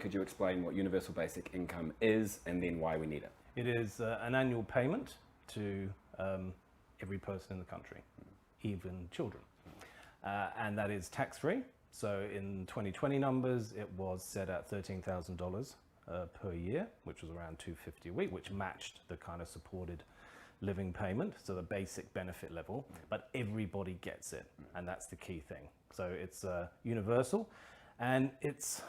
Could you explain what universal basic income is and then why we need it? It is an annual payment to every person in the country, even children. And that is tax-free. So in 2020 numbers, it was set at $13,000 per year, which was around $250 a week, which matched the kind of supported living payment, so the basic benefit level, but everybody gets it, and that's the key thing. So it's universal, and it's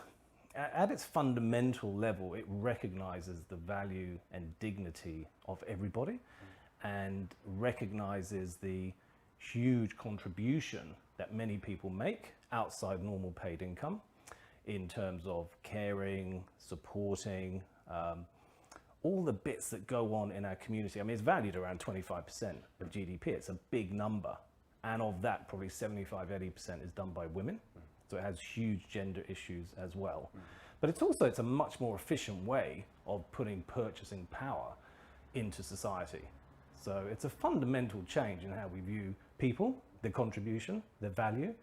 at its fundamental level, it recognizes the value and dignity of everybody, and recognizes the huge contribution that many people make outside normal paid income in terms of caring, supporting, all the bits that go on in our community. I mean, it's valued around 25% of GDP. It's a big number. And of that, probably 75-80% is done by women. So it has huge gender issues as well. But it's a much more efficient way of putting purchasing power into society. So it's a fundamental change in how we view people, their contribution, their value,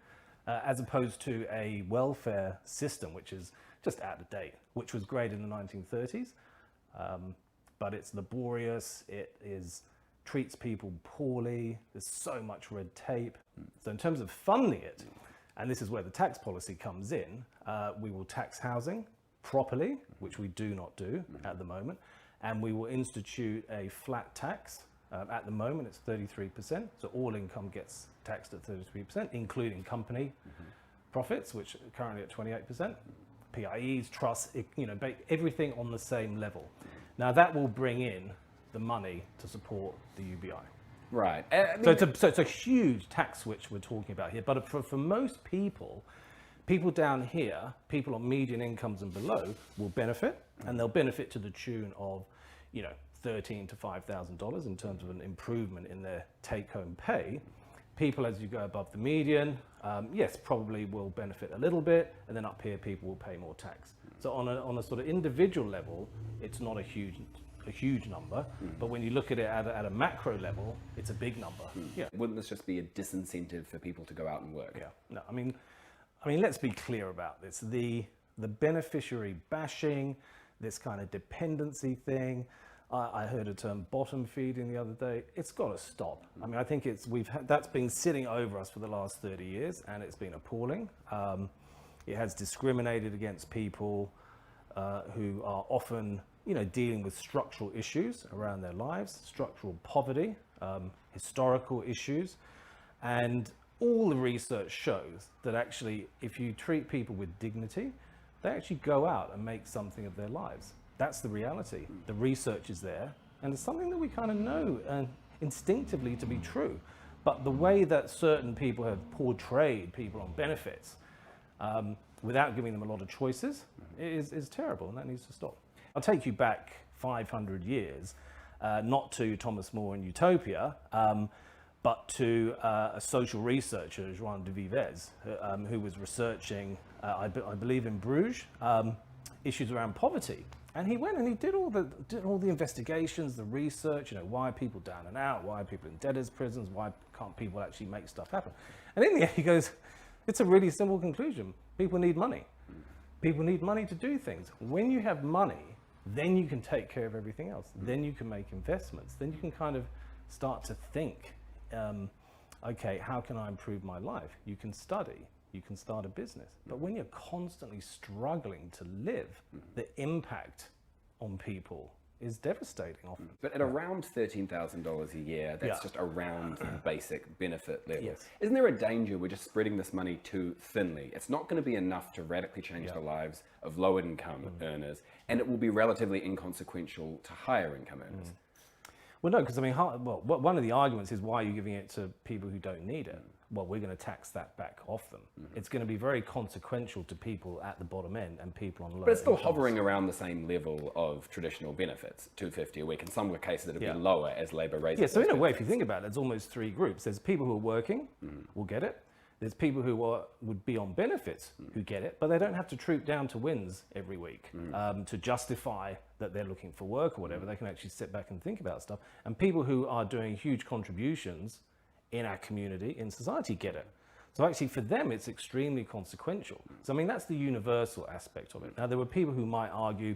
as opposed to a welfare system, which is just out of date, which was great in the 1930s. But it's laborious, treats people poorly, there's so much red tape. So in terms of funding it, and this is where the tax policy comes in, we will tax housing properly, which we do not do at the moment, and we will institute a flat tax. At the moment it's 33%, so all income gets taxed at 33%, including company profits, which are currently at 28%. PIEs, trusts, everything on the same level. Now that will bring in the money to support the UBI. Right. So it's a huge tax switch we're talking about here. But for most people down here, people on median incomes and below will benefit, and they'll benefit to the tune of, $13,000 to $5,000 in terms of an improvement in their take-home pay. People, as you go above the median, yes, probably will benefit a little bit, and then up here, people will pay more tax. So on a sort of individual level, it's not a huge number, but when you look at it at a macro level, it's a big number. Yeah. Wouldn't this just be a disincentive for people to go out and work? Yeah. No, I mean, let's be clear about this. The beneficiary bashing, this kind of dependency thing. I heard a term bottom feeding the other day. It's got to stop. I mean, I think that's been sitting over us for the last 30 years, and it's been appalling. It has discriminated against people who are often, dealing with structural issues around their lives, structural poverty, historical issues, and all the research shows that actually, if you treat people with dignity, they actually go out and make something of their lives. That's the reality. The research is there, and it's something that we kind of know instinctively to be true. But the way that certain people have portrayed people on benefits without giving them a lot of choices is terrible, and that needs to stop. I'll take you back 500 years, not to Thomas More and Utopia, but to a social researcher, Joan de Vives, who was researching, I believe in Bruges, issues around poverty. And he went and he did all the investigations, the research, why are people down and out, why are people in debtors' prisons, why can't people actually make stuff happen? And in the end he goes, it's a really simple conclusion. People need money. People need money to do things. When you have money, then you can take care of everything else. Then you can make investments. Then you can kind of start to think, okay, how can I improve my life? You can study. You can start a business. But when you're constantly struggling to live, the impact on people is devastating often. But at around $13,000 a year, that's just around the basic benefit level. Yes. Isn't there a danger we're just spreading this money too thinly? It's not going to be enough to radically change the lives of low income earners, and it will be relatively inconsequential to higher income earners. Well, no, because one of the arguments is, why are you giving it to people who don't need it? Well, we're going to tax that back off them. It's going to be very consequential to people at the bottom end and people on low. But it's still hovering around the same level of traditional benefits, $250 a week. In some cases, it'll be lower as Labor raises. Yeah, so in a way, if you think about it, there's almost three groups. There's people who are working, will get it. There's people who would be on benefits who get it, but they don't have to troop down to WINS every week to justify that they're looking for work or whatever. They can actually sit back and think about stuff. And people who are doing huge contributions in our community, in society, get it. So actually for them, it's extremely consequential. So I mean, that's the universal aspect of it. Now, there were people who might argue,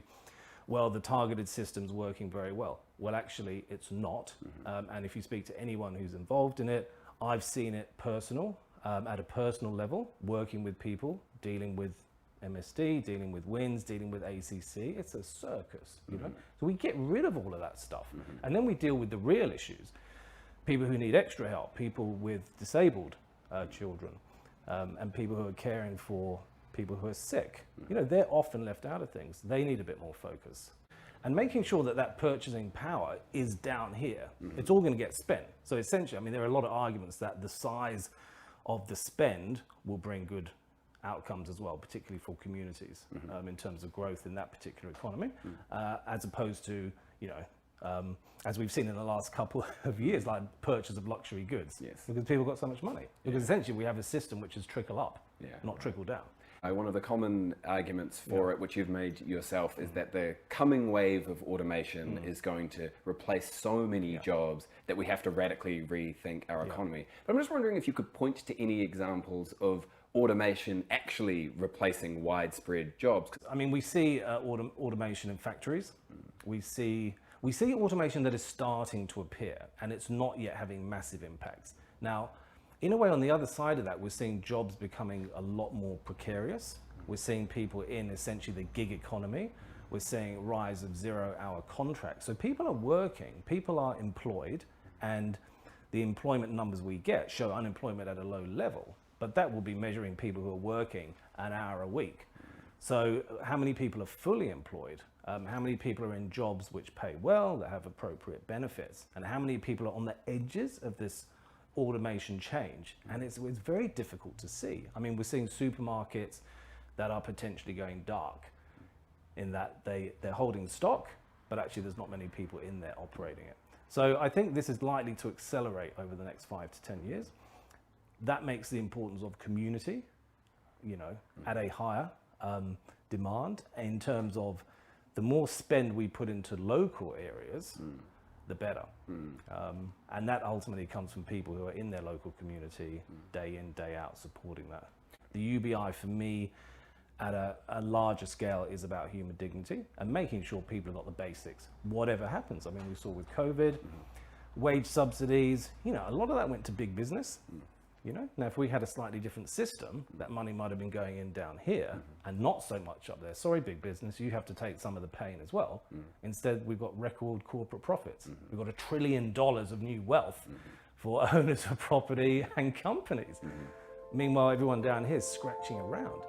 well, the targeted system's working very well. Well, actually, it's not. And if you speak to anyone who's involved in it, I've seen it at a personal level, working with people, dealing with MSD, dealing with WINS, dealing with ACC. It's a circus, you know? So we get rid of all of that stuff. And then we deal with the real issues. People who need extra help, people with disabled children, and people who are caring for people who are sick. You know, they're often left out of things. They need a bit more focus. And making sure that that purchasing power is down here. It's all going to get spent. So essentially, I mean, there are a lot of arguments that the size of the spend will bring good outcomes as well, particularly for communities, in terms of growth in that particular economy, as opposed to, you know, as we've seen in the last couple of years, like purchase of luxury goods, because people got so much money. Because essentially we have a system which is trickle up, not trickle down. One of the common arguments for it, which you've made yourself, is that the coming wave of automation is going to replace so many jobs that we have to radically rethink our economy. But I'm just wondering if you could point to any examples of automation actually replacing widespread jobs. I mean, we see automation in factories. We see automation that is starting to appear, and it's not yet having massive impacts. Now, in a way, on the other side of that, we're seeing jobs becoming a lot more precarious. We're seeing people in essentially the gig economy. We're seeing a rise of 0-hour contracts. So people are working, people are employed, and the employment numbers we get show unemployment at a low level. But that will be measuring people who are working an hour a week. So how many people are fully employed? How many people are in jobs which pay well, that have appropriate benefits? And how many people are on the edges of this automation change? And it's very difficult to see. I mean, we're seeing supermarkets that are potentially going dark in that they're holding stock, but actually there's not many people in there operating it. So I think this is likely to accelerate over the next 5 to 10 years. That makes the importance of community, you know, at a higher demand in terms of the more spend we put into local areas, the better. And that ultimately comes from people who are in their local community, day in, day out, supporting that. The UBI for me at a larger scale is about human dignity and making sure people have got the basics, whatever happens. I mean, we saw with COVID, wage subsidies, you know, a lot of that went to big business. You know, now if we had a slightly different system, that money might have been going in down here and not so much up there. Sorry, big business, you have to take some of the pain as well. Instead, we've got record corporate profits. We've got $1 trillion of new wealth for owners of property and companies. Meanwhile, everyone down here is scratching around.